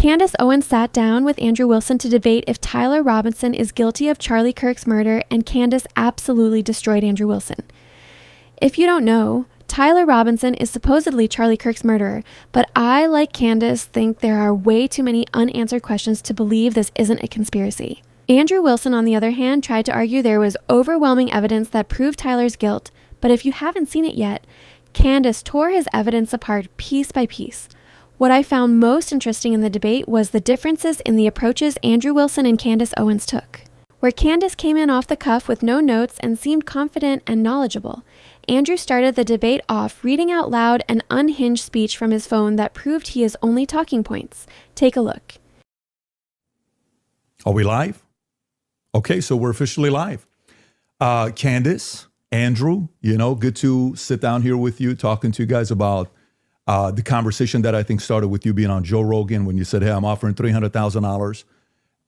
Candace Owens sat down with Andrew Wilson to debate if Tyler Robinson is guilty of Charlie Kirk's murder, and Candace absolutely destroyed Andrew Wilson. If you don't know, Tyler Robinson is supposedly Charlie Kirk's murderer, but I, like Candace, think there are way too many unanswered questions to believe this isn't a conspiracy. Andrew Wilson, on the other hand, tried to argue there was overwhelming evidence that proved Tyler's guilt, but if you haven't seen it yet, Candace tore his evidence apart piece by piece. What I found most interesting in the debate was the differences in the approaches Andrew Wilson and Candace Owens took. Where Candace came in off the cuff with no notes and seemed confident and knowledgeable, Andrew started the debate off reading out loud an unhinged speech from his phone that proved he is only talking points. Take a look. Are we live? Okay, so we're officially live. Candace, Andrew, good to sit down here with you, talking to you guys about the conversation that I think started with you being on Joe Rogan when you said, hey, I'm offering $300,000.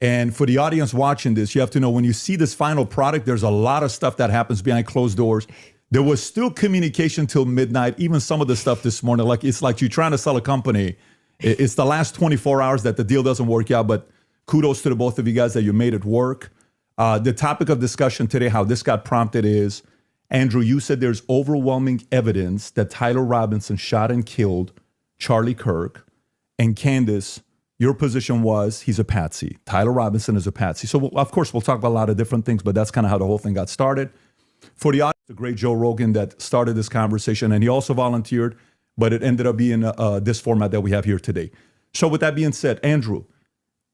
And for the audience watching this, you have to know when you see this final product, there's a lot of stuff that happens behind closed doors. There was still communication till midnight, even some of the stuff this morning. It's like you're trying to sell a company. It's the last 24 hours that the deal doesn't work out, but kudos to the both of you guys that you made it work. The topic of discussion today, how this got prompted is, Andrew, you said there's overwhelming evidence that Tyler Robinson shot and killed Charlie Kirk. And Candace, your position was he's a patsy. Tyler Robinson is a patsy. So, of course, we'll talk about a lot of different things, but that's kind of how the whole thing got started. For the audience, the great Joe Rogan that started this conversation, and he also volunteered, but it ended up being this format that we have here today. So with that being said, Andrew,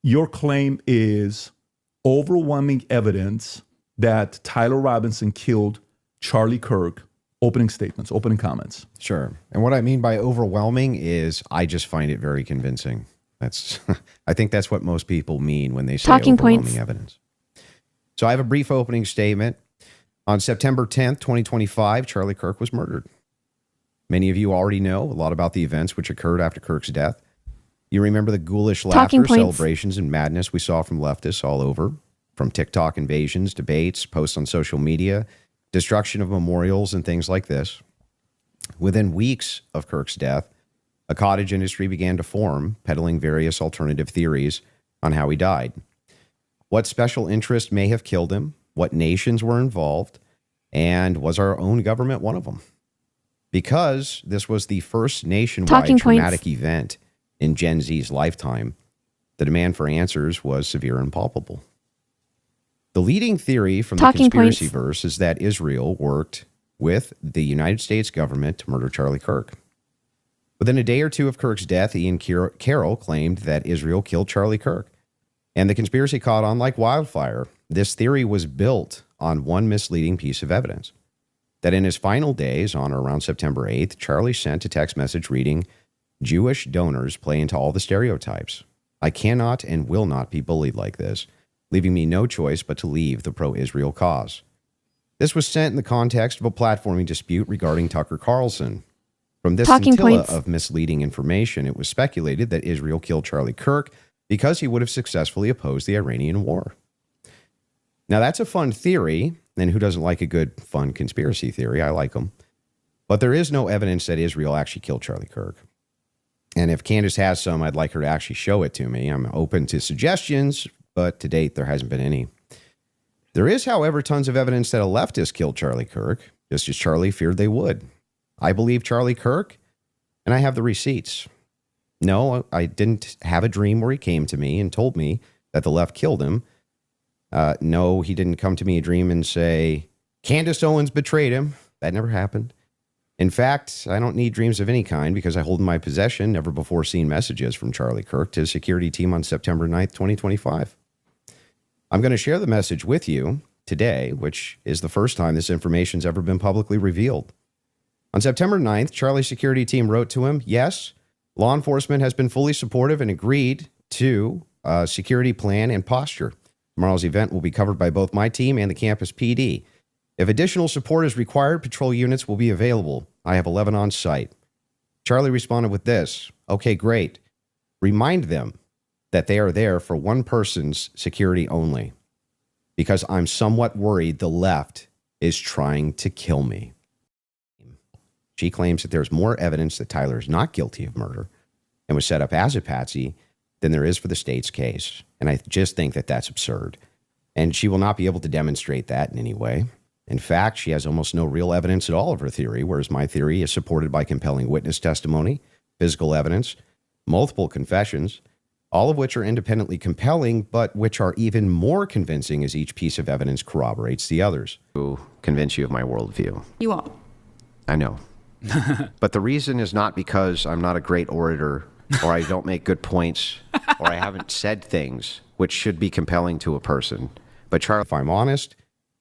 your claim is overwhelming evidence that Tyler Robinson killed Charlie Kirk. Opening statements, opening comments. Sure. And what I mean by overwhelming is I just find it very convincing. I think that's what most people mean when they say Talking overwhelming points. evidence. So I have a brief opening statement. On September 10th, 2025, Charlie Kirk was murdered. Many of you already know a lot about the events which occurred after Kirk's death. You remember the ghoulish laughter, celebrations, and madness we saw from leftists all over, from TikTok invasions, debates, posts on social media, destruction of memorials, and things like this. Within weeks of Kirk's death, a cottage industry began to form, peddling various alternative theories on how he died. What special interest may have killed him, what nations were involved, and was our own government one of them? Because this was the first nationwide traumatic event in Gen Z's lifetime, the demand for answers was severe and palpable. The leading theory from the conspiracy verse is that Israel worked with the United States government to murder Charlie Kirk. Within a day or two of Kirk's death, Ian Carroll claimed that Israel killed Charlie Kirk, and the conspiracy caught on like wildfire. This theory was built on one misleading piece of evidence, that in his final days, on or around September 8th, Charlie sent a text message reading, "Jewish donors play into all the stereotypes. I cannot and will not be bullied like this, leaving me no choice but to leave the pro-Israel cause." This was sent in the context of a platforming dispute regarding Tucker Carlson. From this scintilla of misleading information, it was speculated that Israel killed Charlie Kirk because he would have successfully opposed the Iranian war. Now, that's a fun theory, and who doesn't like a good, fun conspiracy theory? I like them. But there is no evidence that Israel actually killed Charlie Kirk. And if Candace has some, I'd like her to actually show it to me. I'm open to suggestions, but to date, there hasn't been any. There is, however, tons of evidence that a leftist killed Charlie Kirk, just as Charlie feared they would. I believe Charlie Kirk, and I have the receipts. No, I didn't have a dream where he came to me and told me that the left killed him. No, he didn't come to me a dream and say, Candace Owens betrayed him. That never happened. In fact, I don't need dreams of any kind because I hold in my possession never before seen messages from Charlie Kirk to his security team on September 9th, 2025. I'm going to share the message with you today, which is the first time this information's ever been publicly revealed. On September 9th, Charlie's security team wrote to him, yes, law enforcement has been fully supportive and agreed to a security plan and posture. Tomorrow's event will be covered by both my team and the campus PD. If additional support is required, patrol units will be available. I have 11 on site. Charlie responded with this, okay, great. Remind them that they are there for one person's security only, because I'm somewhat worried the left is trying to kill me. She claims that there's more evidence that Tyler is not guilty of murder and was set up as a patsy than there is for the state's case. And I just think that that's absurd. And she will not be able to demonstrate that in any way. In fact, she has almost no real evidence at all of her theory, whereas my theory is supported by compelling witness testimony, physical evidence, multiple confessions, all of which are independently compelling, but which are even more convincing as each piece of evidence corroborates the others. To convince you of my worldview. You won't. I know. But the reason is not because I'm not a great orator, or I don't make good points, or I haven't said things which should be compelling to a person. But Charlie, if I'm honest,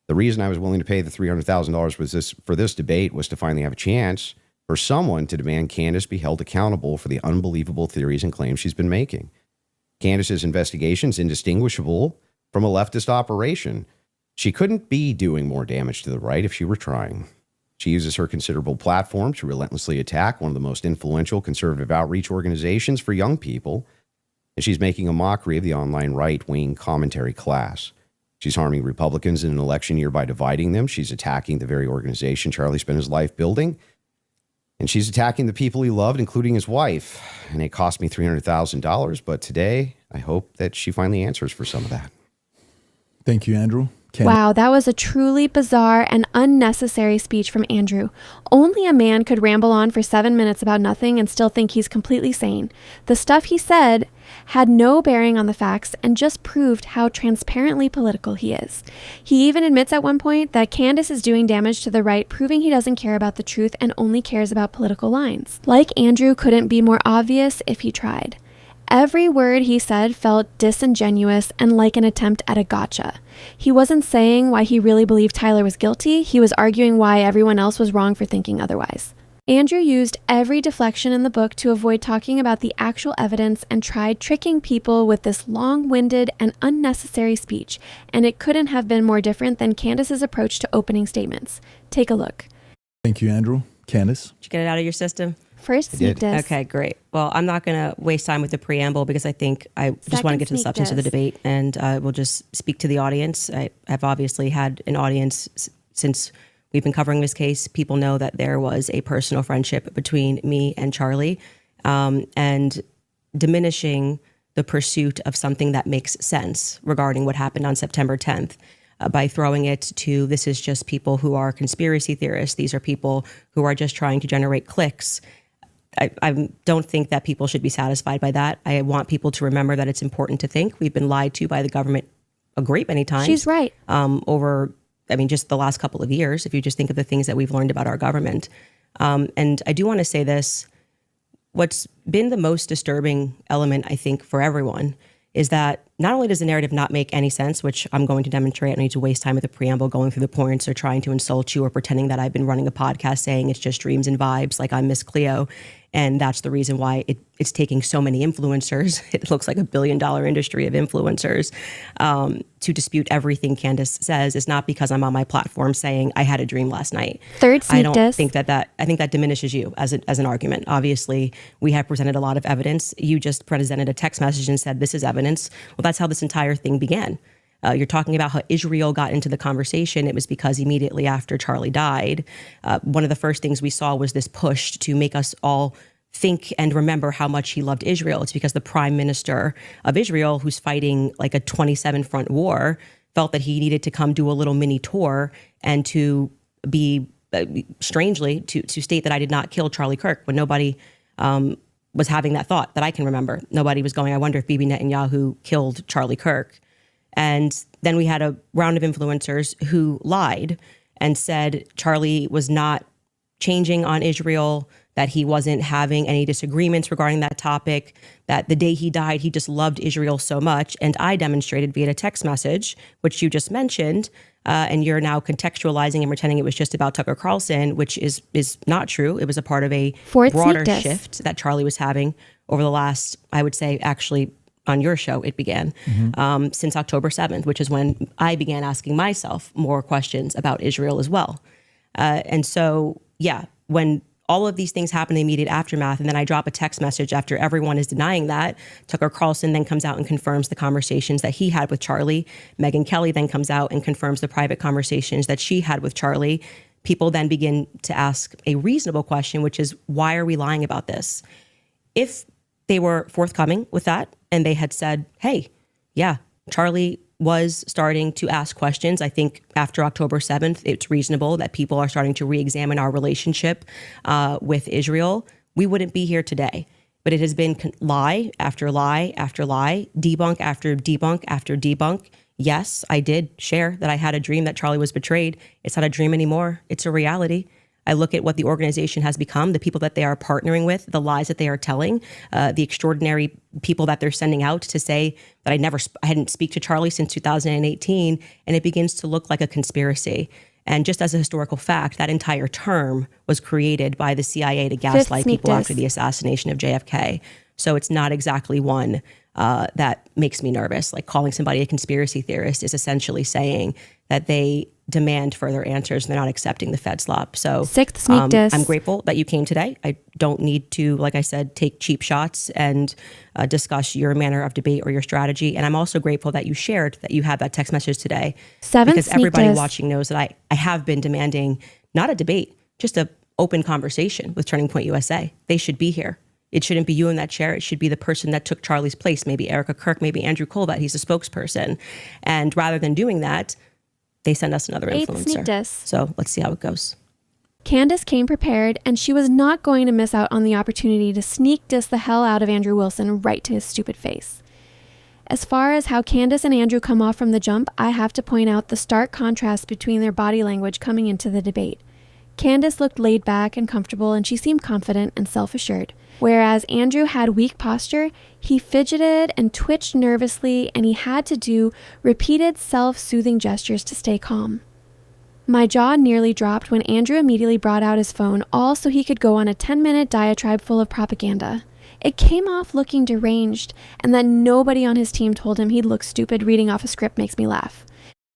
the reason I was willing to pay the $300,000 for this debate was to finally have a chance for someone to demand Candace be held accountable for the unbelievable theories and claims she's been making. Candace's investigation is indistinguishable from a leftist operation. She couldn't be doing more damage to the right if she were trying. She uses her considerable platform to relentlessly attack one of the most influential conservative outreach organizations for young people, and she's making a mockery of the online right-wing commentary class. She's harming Republicans in an election year by dividing them. She's attacking the very organization Charlie spent his life building, and she's attacking the people he loved, including his wife. And it cost me $300,000, but today I hope that she finally answers for some of that. Thank you, Andrew. Wow, that was a truly bizarre and unnecessary speech from Andrew. Only a man could ramble on for 7 minutes about nothing and still think he's completely sane. The stuff he said had no bearing on the facts and just proved how transparently political he is. He even admits at one point that Candace is doing damage to the right, proving he doesn't care about the truth and only cares about political lines. Like Andrew couldn't be more obvious if he tried. Every word he said felt disingenuous and like an attempt at a gotcha. He wasn't saying why he really believed Tyler was guilty. He was arguing why everyone else was wrong for thinking otherwise. Andrew used every deflection in the book to avoid talking about the actual evidence and tried tricking people with this long-winded and unnecessary speech, and it couldn't have been more different than Candace's approach to opening statements. Take a look. Thank you, Andrew. Candace? Did you get it out of your system? First, sneak diss. Okay, great. Well, I'm not going to waste time with the preamble because I think I just want to get to the substance of the debate, and we'll just speak to the audience. I have obviously had an audience since we've been covering this case. People know that there was a personal friendship between me and Charlie, and diminishing the pursuit of something that makes sense regarding what happened on September 10th. By throwing it to, this is just people who are conspiracy theorists. These are people who are just trying to generate clicks. I don't think that people should be satisfied by that. I want people to remember that it's important to think. We've been lied to by the government a great many times. She's right. Just the last couple of years, if you just think of the things that we've learned about our government. And I do want to say this. What's been the most disturbing element, I think, for everyone is that not only does the narrative not make any sense, which I'm going to demonstrate, I don't need to waste time with the preamble going through the points or trying to insult you or pretending that I've been running a podcast saying it's just dreams and vibes like I'm Miss Cleo. And that's the reason why it's taking so many influencers. It looks like $1 billion industry of influencers to dispute everything Candace says. Is not because I'm on my platform saying I had a dream last night. I don't think that I think that diminishes you as an argument. Obviously, we have presented a lot of evidence. You just presented a text message and said this is evidence. Well, that's how this entire thing began. You're talking about how Israel got into the conversation. It was because immediately after Charlie died, one of the first things we saw was this push to make us all think and remember how much he loved Israel. It's because the prime minister of Israel, who's fighting like a 27-front war, felt that he needed to come do a little mini tour and to be, strangely, to state that I did not kill Charlie Kirk when nobody was having that thought that I can remember. Nobody was going, I wonder if Bibi Netanyahu killed Charlie Kirk. And then we had a round of influencers who lied and said Charlie was not changing on Israel, that he wasn't having any disagreements regarding that topic, that the day he died, he just loved Israel so much. And I demonstrated via a text message, which you just mentioned, and you're now contextualizing and pretending it was just about Tucker Carlson, which is not true. It was a part of a broader shift that Charlie was having over the last, I would say, actually, on your show, it began since October 7th, which is when I began asking myself more questions about Israel as well. And so, yeah, when all of these things happen in the immediate aftermath, and then I drop a text message after everyone is denying that, Tucker Carlson then comes out and confirms the conversations that he had with Charlie. Megyn Kelly then comes out and confirms the private conversations that she had with Charlie. People then begin to ask a reasonable question, which is, why are we lying about this? If they were forthcoming with that, and they had said, hey, yeah, Charlie was starting to ask questions. I think after October 7th, it's reasonable that people are starting to re-examine our relationship with Israel. We wouldn't be here today. But it has been lie after lie after lie, debunk after debunk after debunk. Yes, I did share that I had a dream that Charlie was betrayed. It's not a dream anymore. It's a reality. I look at what the organization has become, the people that they are partnering with, the lies that they are telling, the extraordinary people that they're sending out to say that I hadn't speak to Charlie since 2018, and it begins to look like a conspiracy. And just as a historical fact, that entire term was created by the CIA to gaslight people after the assassination of JFK. So it's not exactly one that makes me nervous. Like calling somebody a conspiracy theorist is essentially saying that they demand further answers and they're not accepting the Fed slop. So sixth sneak diss. I'm grateful that you came today. I don't need to, like I said, take cheap shots and discuss your manner of debate or your strategy. And I'm also grateful that you shared that you had that text message today. Seventh because everybody diss. watching knows that I have been demanding not a debate, just an open conversation with Turning Point USA. They should be here. It shouldn't be you in that chair. It should be the person that took Charlie's place, maybe Erica Kirk, maybe Andrew Colbert. He's a spokesperson. And rather than doing that, they send us another Eighth influencer. sneak diss. So let's see how it goes. Candace came prepared, and she was not going to miss out on the opportunity to sneak diss the hell out of Andrew Wilson right to his stupid face. As far as how Candace and Andrew come off from the jump, I have to point out the stark contrast between their body language coming into the debate. Candace looked laid back and comfortable, and she seemed confident and self-assured. Whereas Andrew had weak posture, he fidgeted and twitched nervously, and he had to do repeated self-soothing gestures to stay calm. My jaw nearly dropped when Andrew immediately brought out his phone, all so he could go on a 10-minute diatribe full of propaganda. It came off looking deranged, and that nobody on his team told him he'd look stupid reading off a script makes me laugh.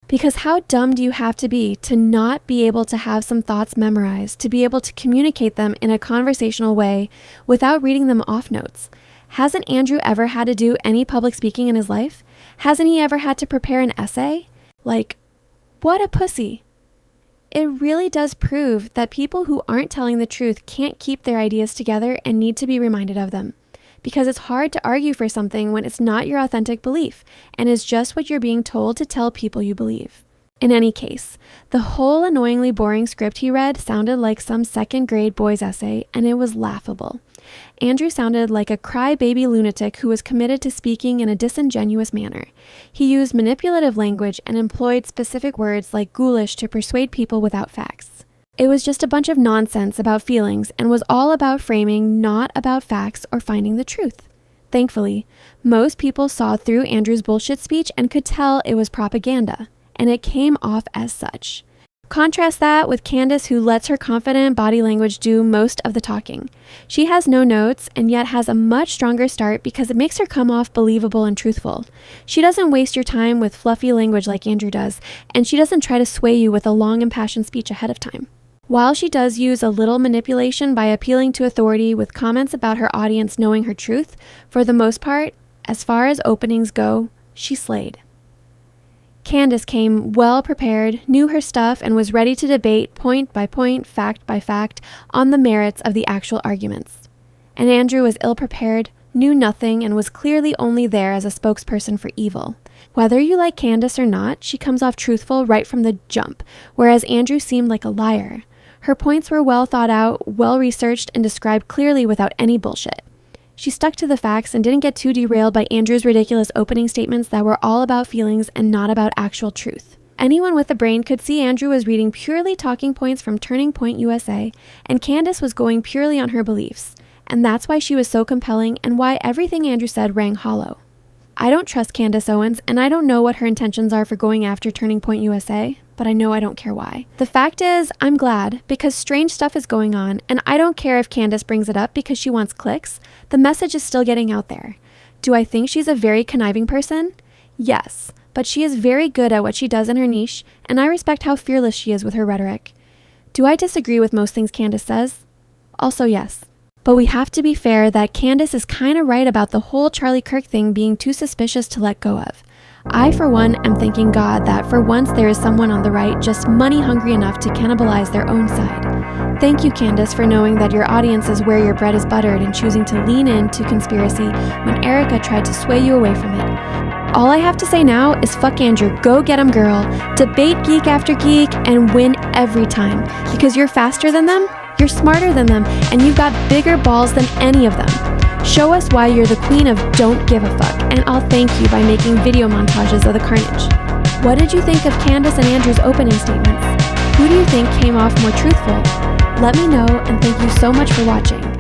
Because how dumb do you have to be to not be able to have some thoughts memorized, to be able to communicate them in a conversational way without reading them off notes? Hasn't Andrew ever had to do any public speaking in his life? Hasn't he ever had to prepare an essay? Like, what a pussy. It really does prove that people who aren't telling the truth can't keep their ideas together and need to be reminded of them. Because it's hard to argue for something when it's not your authentic belief and is just what you're being told to tell people you believe. In any case, the whole annoyingly boring script he read sounded like some second-grade boy's essay, and it was laughable. Andrew sounded like a crybaby lunatic who was committed to speaking in a disingenuous manner. He used manipulative language and employed specific words like ghoulish to persuade people without facts. It was just a bunch of nonsense about feelings and was all about framing, not about facts or finding the truth. Thankfully, most people saw through Andrew's bullshit speech and could tell it was propaganda, and it came off as such. Contrast that with Candace, who lets her confident body language do most of the talking. She has no notes and yet has a much stronger start because it makes her come off believable and truthful. She doesn't waste your time with fluffy language like Andrew does, and she doesn't try to sway you with a long impassioned speech ahead of time. While she does use a little manipulation by appealing to authority with comments about her audience knowing her truth, for the most part, as far as openings go, she slayed. Candace came well prepared, knew her stuff, and was ready to debate point by point, fact by fact, on the merits of the actual arguments. And Andrew was ill-prepared, knew nothing, and was clearly only there as a spokesperson for evil. Whether you like Candace or not, she comes off truthful right from the jump, whereas Andrew seemed like a liar. Her points were well thought out, well researched, and described clearly without any bullshit. She stuck to the facts and didn't get too derailed by Andrew's ridiculous opening statements that were all about feelings and not about actual truth. Anyone with a brain could see Andrew was reading purely talking points from Turning Point USA, and Candace was going purely on her beliefs. And that's why she was so compelling and why everything Andrew said rang hollow. I don't trust Candace Owens, and I don't know what her intentions are for going after Turning Point USA, but I know I don't care why. The fact is, I'm glad, because strange stuff is going on, and I don't care if Candace brings it up because she wants clicks. The message is still getting out there. Do I think she's a very conniving person? Yes, but she is very good at what she does in her niche, and I respect how fearless she is with her rhetoric. Do I disagree with most things Candace says? Also yes. But we have to be fair that Candace is kind of right about the whole Charlie Kirk thing being too suspicious to let go of. I, for one, am thanking God that for once there is someone on the right just money hungry enough to cannibalize their own side. Thank you, Candace, for knowing that your audience is where your bread is buttered and choosing to lean into conspiracy when Erica tried to sway you away from it. All I have to say now is fuck Andrew, go get him, girl. Debate geek after geek and win every time. Because you're faster than them, you're smarter than them, and you've got bigger balls than any of them. Show us why you're the queen of don't give a fuck, and I'll thank you by making video montages of the carnage. What did you think of Candace and Andrew's opening statements? Who do you think came off more truthful? Let me know, and thank you so much for watching.